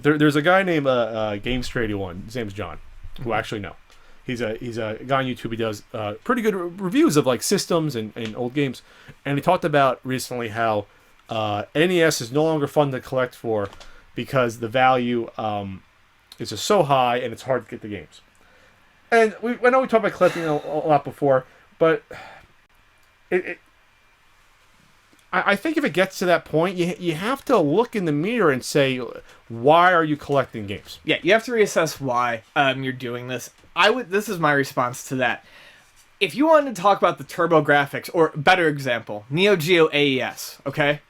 there's a guy named Games381. His name's John, who I actually know. He's a guy on YouTube. He does pretty good reviews of like systems and old games. And he talked about recently how NES is no longer fun to collect for because the value is just so high and it's hard to get the games. And I know we talked about collecting a lot before, but I think if it gets to that point, you have to look in the mirror and say, why are you collecting games? Yeah, you have to reassess why you're doing this. This is my response to that. If you wanted to talk about the turbo graphics, or better example, Neo Geo AES, okay?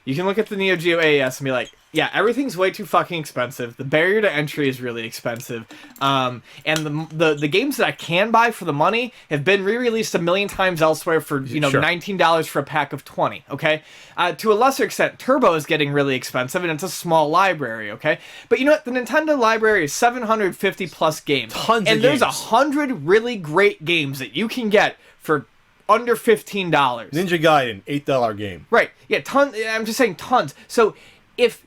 You can look at the Neo Geo AES and be like, yeah, everything's way too fucking expensive. The barrier to entry is really expensive. And the games that I can buy for the money have been re-released a million times elsewhere for, sure, $19 for a pack of 20, okay? To a lesser extent, Turbo is getting really expensive, and it's a small library, okay? But you know what? The Nintendo library is 750 plus games. Tons of games. And there's 100 really great games that you can get for under $15. Ninja Gaiden, $8 game. Right. Yeah, tons. I'm just saying tons. So if...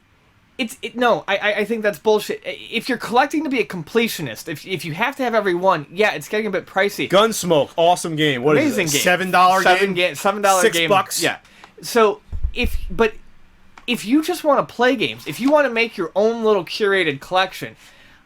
I think that's bullshit. If you're collecting to be a completionist, if you have to have every one, yeah, it's getting a bit pricey. Gunsmoke, awesome game. What Amazing is it? game. $7 game? $7 game. $6. Yeah. So if you just want to play games, if you want to make your own little curated collection,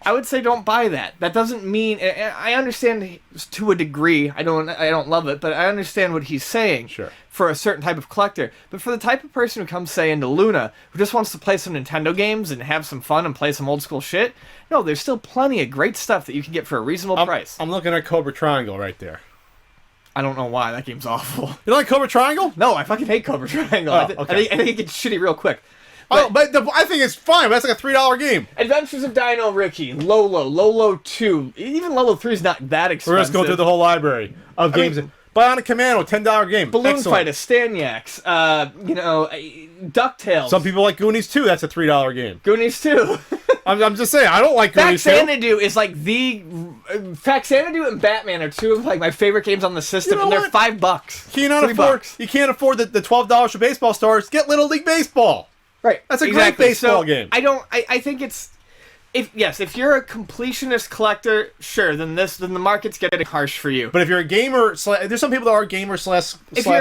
I would say don't buy that. That doesn't mean... I understand to a degree. I don't love it, but I understand what he's saying. Sure. For a certain type of collector. But for the type of person who comes, say, into Luna, who just wants to play some Nintendo games and have some fun and play some old school shit, no, there's still plenty of great stuff that you can get for a reasonable price. I'm looking at Cobra Triangle right there. I don't know why. That game's awful. You don't like Cobra Triangle? No, I fucking hate Cobra Triangle. Oh, okay. I think it gets shitty real quick. But I think it's fine. That's like a $3 game. Adventures of Dino Ricky, Lolo 2, even Lolo 3 is not that expensive. We're just going through the whole library of games. Bionic Commando, $10 game. Balloon Excellent. Fight, Staniacs, DuckTales. Some people like Goonies 2. That's a $3 game. Goonies 2. I'm just saying, I don't like Goonies 2. Faxanadu is like the... Faxanadu and Batman are two of like my favorite games on the system, and they're $5. You can't afford the $12 for baseball stars. Get Little League Baseball. Right. That's a great baseball game. I think it's... If you're a completionist collector, sure, then the market's getting harsh for you. But if you're a gamer, there's some people that are gamers slash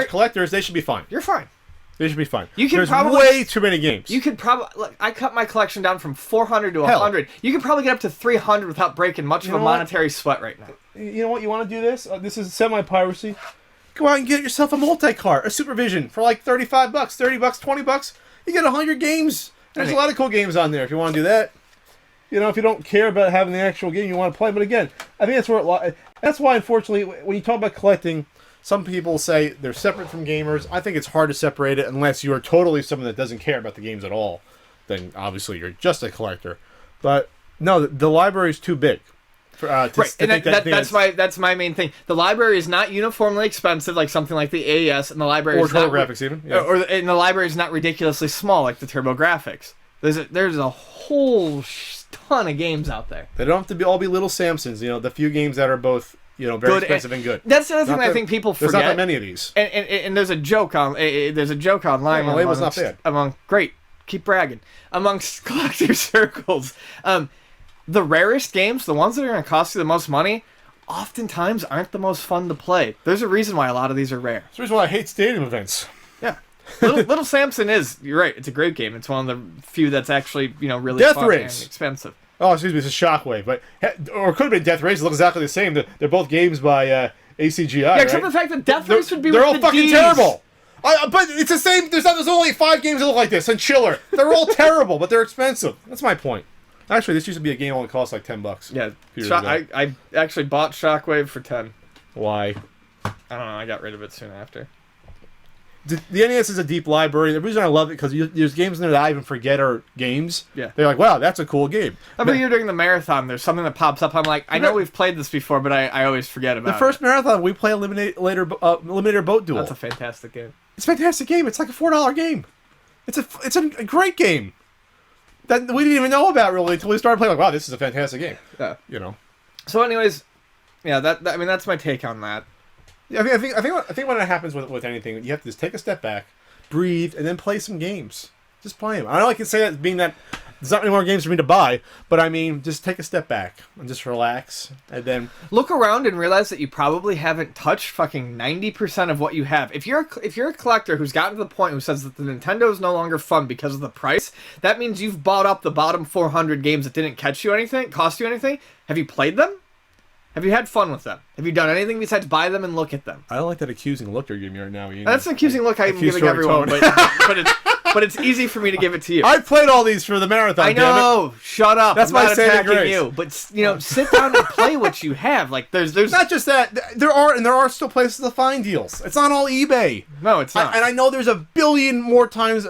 collectors, they should be fine. You're fine. They should be fine. There's way too many games. You could probably... I cut my collection down from 400 to 100. You could probably get up to 300 without breaking much of a monetary sweat right now. You know what? You want to do this? This is semi-piracy. Go out and get yourself a multi-cart, a Supervision for like $35, $30, $20. You get 100 games. There's a lot of cool games on there if you want to do that. If you don't care about having the actual game you want to play. But again, I think that's why, unfortunately, when you talk about collecting, some people say they're separate from gamers. I think it's hard to separate it unless you are totally someone that doesn't care about the games at all. Then obviously you're just a collector. But no, the library is too big. That's my main thing. The library is not uniformly expensive like something like the AES, and the library or TurboGrafx even. Yeah. And the library is not ridiculously small like the TurboGrafx. There's a whole ton of games out there. They don't have to all be little Samsons. The few games that are both very good expensive and good. That's the other thing I think people forget. There's not that many of these. And there's a joke online. My label's not bad. Great, keep bragging amongst collector circles. The rarest games, the ones that are going to cost you the most money, oftentimes aren't the most fun to play. There's a reason why a lot of these are rare. That's the reason why I hate stadium events. Yeah. Little Samson you're right, it's a great game. It's one of the few that's actually, really Death fun Race. and expensive. Oh, excuse me, this is Shockwave. Or it could have been Death Race. It looks exactly the same. They're both games by ACGI, Yeah, except for the fact that Death Race would be They're with all the fucking Ds. terrible. But it's the same. There's only 5 games that look like this, and Chiller. They're all terrible, but they're expensive. That's my point. Actually, this used to be a game that only cost like $10. Yeah, I actually bought Shockwave for 10. Why? I don't know. I got rid of it soon after. The NES is a deep library. The reason I love it because there's games in there that I even forget are games. Yeah. They're like, wow, that's a cool game. Every year during the marathon, there's something that pops up. I'm like, I know we've played this before, but I always forget about it. The first marathon, we play Eliminator Boat Duel. That's a fantastic game. It's a fantastic game. It's like a $4 game. It's a great game that we didn't even know about really until we started playing. Like, wow, this is a fantastic game. Yeah. So, anyways, yeah, that's my take on that. Yeah, I think when it happens with anything, you have to just take a step back, breathe, and then play some games. Just play them. I know I can say that being that there's not any more games for me to buy. But I mean, just take a step back and just relax, and then look around and realize that you probably haven't touched fucking 90% of what you have. If you're a collector who's gotten to the point who says that the Nintendo is no longer fun because of the price, that means you've bought up the bottom 400 games that didn't cost you anything. Have you played them? Have you had fun with them? Have you done anything besides buy them and look at them? I don't like that accusing look you're giving me right now, Ian. That's an accusing look I'm giving everyone, but it's easy for me to give it to you. I played all these for the marathon. I know. Damn it. Shut up. That's I'm my not saving attacking grace. you. But sit down and play what you have. Like there's not just that. There are still places to find deals. It's not all eBay. No, it's not. And I know there's a billion more times.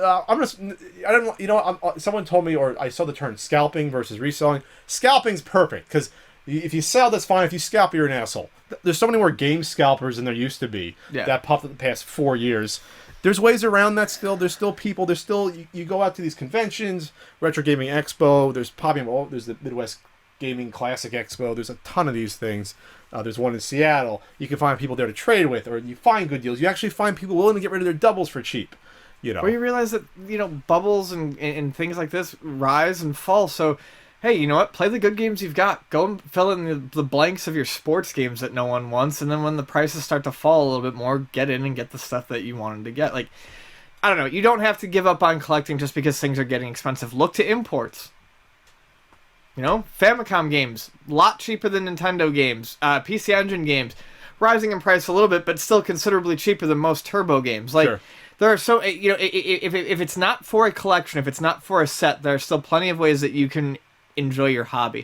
Someone told me, or I saw the term scalping versus reselling. Scalping's perfect because if you sell, that's fine. If you scalp, you're an asshole. There's so many more game scalpers than there used to be. Yeah. That popped up the past 4 years. There's ways around that still. There's still people. There's still you go out to these conventions, Retro Gaming Expo. There's there's the Midwest Gaming Classic Expo. There's a ton of these things. There's one in Seattle. You can find people there to trade with, or you find good deals. You actually find people willing to get rid of their doubles for cheap. Or you realize that bubbles and things like this rise and fall. So, hey, you know what? Play the good games you've got. Go and fill in the blanks of your sports games that no one wants, and then when the prices start to fall a little bit more, get in and get the stuff that you wanted to get. Like, I don't know. You don't have to give up on collecting just because things are getting expensive. Look to imports. Famicom games, a lot cheaper than Nintendo games. PC Engine games, rising in price a little bit, but still considerably cheaper than most Turbo games. Like, sure. There are so if it's not for a collection, if it's not for a set, there are still plenty of ways that you can enjoy your hobby.